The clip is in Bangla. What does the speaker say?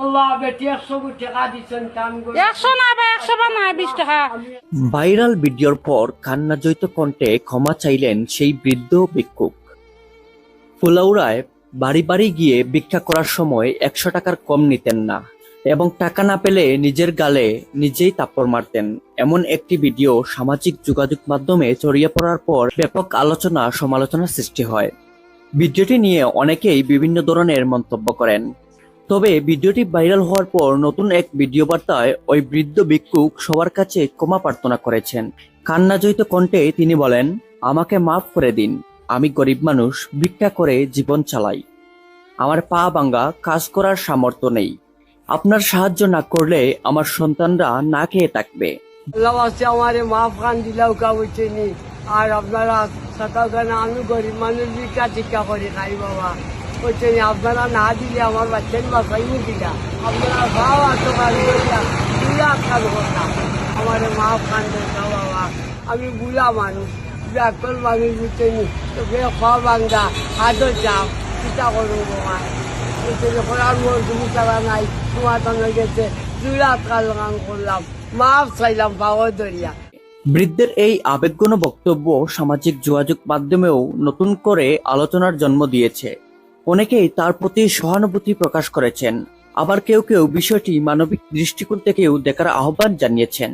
আল্লাহ বেটি 100 টাকা দিছেন কাম করে 100 না বা 100 বা না 20 টাকা। ভাইরাল ভিডিওর পর কান্নাজয়িত কণ্ঠে ক্ষমা চাইলেন সেই বৃদ্ধ ভিক্ষুক। ফুলাউড়ায় বাড়ি বাড়ি গিয়ে ভিক্ষা করার সময় 100 টাকার কম নিতেন না এবং টাকা না পেলে নিজের গালে নিজেই থাপ্পড় মারতেন। এমন একটি ভিডিও সামাজিক যোগাযোগ মাধ্যমে ছড়িয়ে পড়ার পর ব্যাপক আলোচনা সমালোচনার সৃষ্টি হয়। ভিডিওটি নিয়ে অনেকেই বিভিন্ন ধরনের মন্তব্য করেন। তবে ভিডিওটি ভাইরাল হওয়ার পর নতুন এক ভিডিও বার্তায় ওই বৃদ্ধ ভিক্ষুক সবার কাছে ক্ষমা প্রার্থনা করেছেন। কান্নাজয়িত কণ্ঠে তিনি বলেন, আমাকে মাফ করে দিন, আমি গরিব মানুষ, ভিক্ষা করে জীবন চালাই, আমার পা ভাঙ্গা, কাজ করার সামর্থ্য নেই, আপনার সাহায্য না করলে আমার সন্তানরা না খেয়ে থাকবে। আল্লাহ আছে আমারে মাফ খান দিলাও কাউছেনি। আর আপনারা সকাল খানা আমি গরিব মানুষ ভিক্ষা টিক্ষা করে খাই বাবা বলছেন। আপনারা না দিলে আমার বাচ্চার বাসাইব দিলা। আপনারা খাও এত কাজ করিয়া দুলা কাজ করতাম। আমারে মাফ খান দেখা বাবা, আমি বুড়া মানুষ, ব্যাকল মানুষ বুঝছেনি। তোকে খাওয়া ভাঙ্গা হাতও চাপ চিন্তা করবো বাবা বলছে যখন আর মোর তুমি তারা নাই তোমার টানো গেছে দুলা কাজ কাম করলাম, মাফ চাইলাম পাওয়া দরিয়া। বৃদ্ধের এই আবেগঘন বক্তব্য সামাজিক যোগাযোগ মাধ্যমেও নতুন করে আলোচনার জন্ম দিয়েছে। অনেকেই তার প্রতি সহানুভূতি প্রকাশ করেছেন, আবার কেউ কেউ বিষয়টি মানবিক দৃষ্টিকোণ থেকেও দেখার আহ্বান জানিয়েছেন।